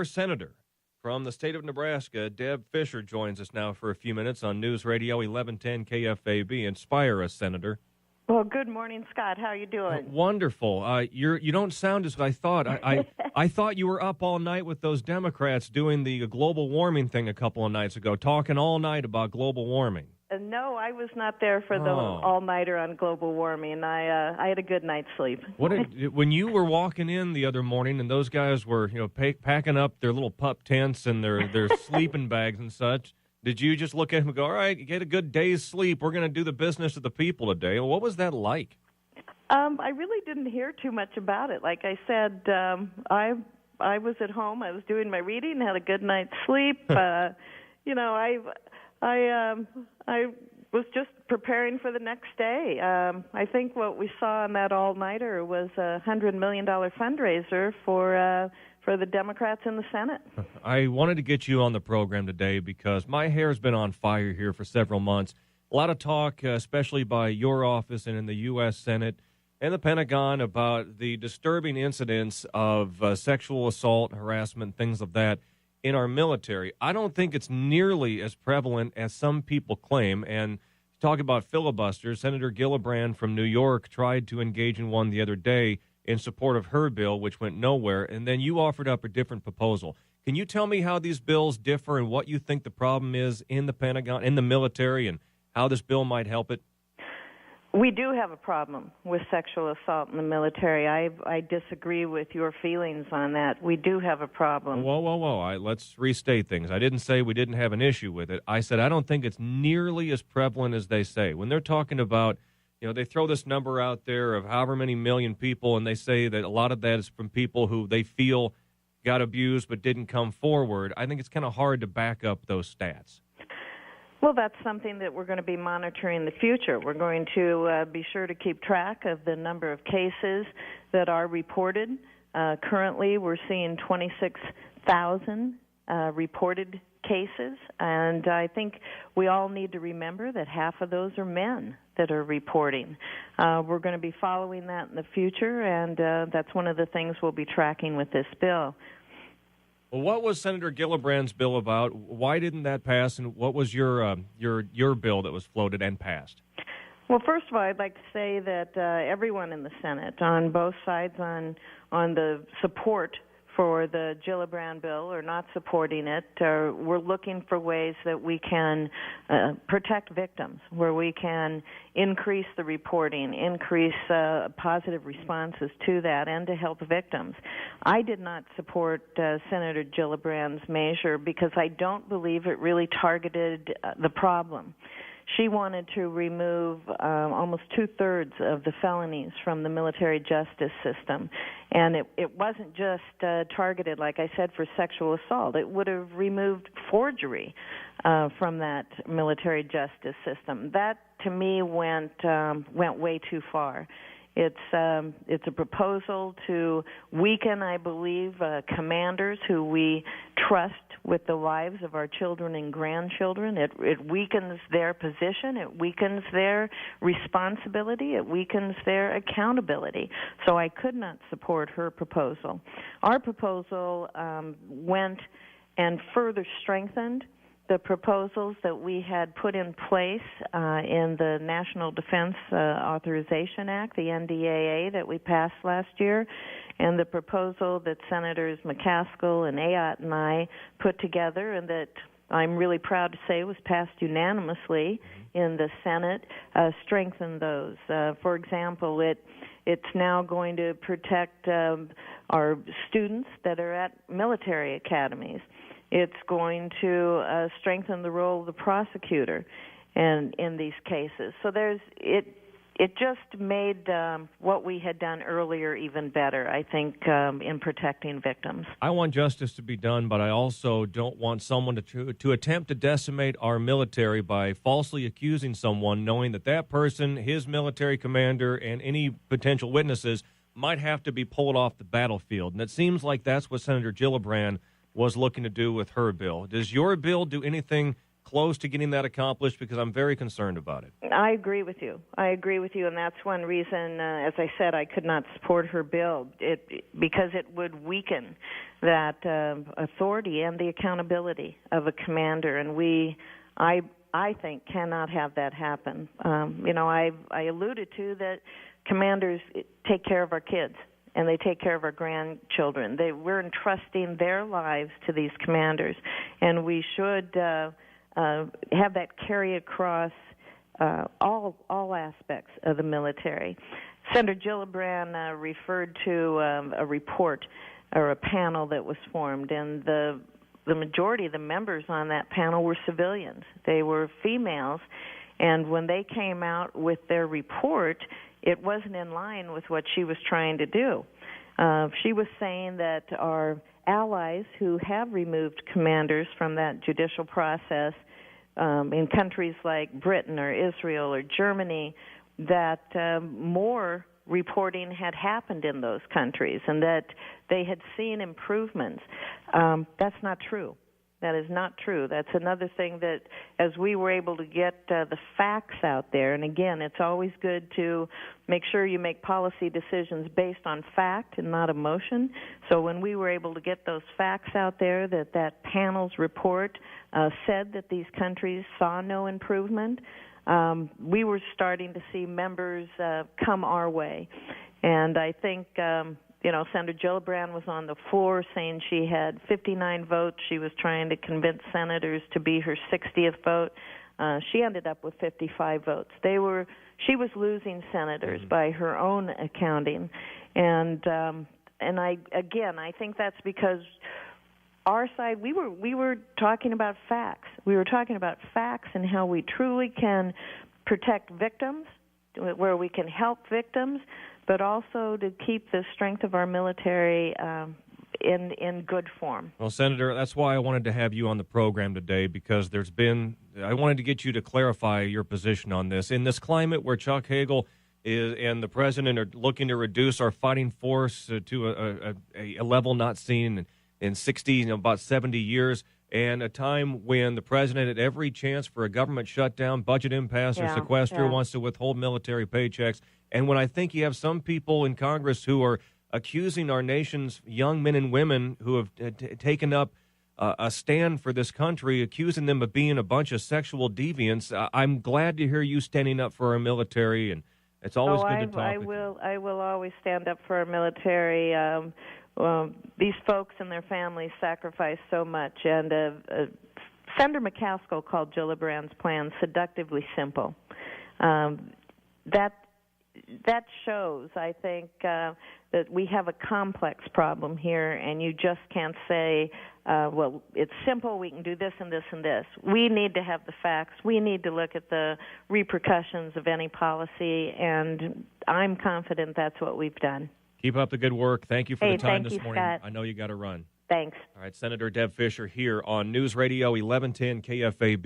Senator from the state of Nebraska, Deb Fischer, joins us now for a few minutes on News Radio 1110 KFAB. Inspire us, Senator. Well, good morning, Scott. How are you doing? Wonderful. You don't sound as I thought. I thought you were up all night with those Democrats doing the global warming thing a couple of nights ago, talking all night about global warming. No, I was not there for the all-nighter on global warming. I had a good night's sleep. When you were walking in the other morning and those guys were packing up their little pup tents and their sleeping bags and such, did you just look at them and go, all right, get a good day's sleep. We're going to do the business of the people today. What was that like? I really didn't hear too much about it. Like I said, I was at home. I was doing my reading, had a good night's sleep. I was just preparing for the next day. I think what we saw on that all-nighter was a $100 million fundraiser for the Democrats in the Senate. I wanted to get you on the program today because my hair's been on fire here for several months. A lot of talk, especially by your office and in the U.S. Senate and the Pentagon, about the disturbing incidents of sexual assault, harassment, things of that in our military. I don't think it's nearly as prevalent as some people claim. And talk about filibusters, Senator Gillibrand from New York tried to engage in one the other day in support of her bill, which went nowhere, and then you offered up a different proposal. Can you tell me how these bills differ and what you think the problem is in the Pentagon, in the military, and how this bill might help it? We do have a problem with sexual assault in the military. I disagree with your feelings on that. We do have a problem. Whoa. Let's restate things. I didn't say we didn't have an issue with it. I said I don't think it's nearly as prevalent as they say. When they're talking about, they throw this number out there of however many million people, and they say that a lot of that is from people who they feel got abused but didn't come forward. I think it's kind of hard to back up those stats. Well, that's something that we're going to be monitoring in the future. We're going to be sure to keep track of the number of cases that are reported. Currently, we're seeing 26,000 reported cases, and I think we all need to remember that half of those are men that are reporting. We're going to be following that in the future, and that's one of the things we'll be tracking with this bill. Well, what was Senator Gillibrand's bill about? Why didn't that pass, and what was your bill that was floated and passed? Well, first of all, I'd like to say that everyone in the Senate, on both sides, on the support for the Gillibrand bill or not supporting it, we're looking for ways that we can protect victims, where we can increase the reporting, increase positive responses to that, and to help victims. I did not support Senator Gillibrand's measure because I don't believe it really targeted the problem. She wanted to remove almost two-thirds of the felonies from the military justice system. And it wasn't just targeted, like I said, for sexual assault. It would have removed forgery from that military justice system. That, to me, went way too far. It's a proposal to weaken, I believe, commanders who we trust with the lives of our children and grandchildren. It weakens their position. It weakens their responsibility. It weakens their accountability. So I could not support her proposal. Our proposal went and further strengthened the proposals that we had put in place in the National Defense Authorization Act, the NDAA, that we passed last year, and the proposal that Senators McCaskill and Ayotte and I put together, and that I'm really proud to say was passed unanimously in the Senate, strengthened those. For example, it's now going to protect our students that are at military academies. It's going to strengthen the role of the prosecutor in these cases. So it just made what we had done earlier even better, I think, in protecting victims. I want justice to be done, but I also don't want someone to attempt to decimate our military by falsely accusing someone, knowing that person, his military commander, and any potential witnesses might have to be pulled off the battlefield. And it seems like that's what Senator Gillibrand was looking to do with her bill. Does your bill do anything close to getting that accomplished? Because I'm very concerned about it. I agree with you, and that's one reason, as I said, I could not support her bill, because it would weaken that authority and the accountability of a commander, and I think, cannot have that happen. I alluded to that commanders take care of our kids, and they take care of our grandchildren. We're entrusting their lives to these commanders, and we should have that carry across all aspects of the military. Senator Gillibrand referred to a report or a panel that was formed, and the majority of the members on that panel were civilians. They were females, and when they came out with their report, it wasn't in line with what she was trying to do. She was saying that our allies who have removed commanders from that judicial process in countries like Britain or Israel or Germany, that more reporting had happened in those countries and that they had seen improvements. That's not true. That is not true. That's another thing that as we were able to get the facts out there, and again, it's always good to make sure you make policy decisions based on fact and not emotion. So when we were able to get those facts out there, that panel's report said that these countries saw no improvement, we were starting to see members come our way. And I think Senator Gillibrand was on the floor saying she had 59 votes. She was trying to convince senators to be her 60th vote. She ended up with 55 votes. She was losing senators by her own accounting, and I think that's because our side, we were talking about facts. We were talking about facts and how we truly can protect victims, where we can help victims, but also to keep the strength of our military in good form. Well, Senator, that's why I wanted to have you on the program today, because I wanted to get you to clarify your position on this. In this climate where Chuck Hagel and the President are looking to reduce our fighting force to a level not seen in 60, about 70 years, and a time when the President had every chance for a government shutdown, budget impasse, or sequester, wants to withhold military paychecks, and when I think you have some people in Congress who are accusing our nation's young men and women who have taken up a stand for this country, accusing them of being a bunch of sexual deviants, I'm glad to hear you standing up for our military, and it's always good to talk with you. I will always stand up for our military. These folks and their families sacrifice so much, and Senator McCaskill called Gillibrand's plan seductively simple. That shows, I think, that we have a complex problem here, and you just can't say, well, it's simple, we can do this and this and this. We need to have the facts. We need to look at the repercussions of any policy, and I'm confident that's what we've done. Keep up the good work. Thank you for the time this morning. Scott. I know you got to run. Thanks. All right, Senator Deb Fischer here on News Radio 1110 KFAB.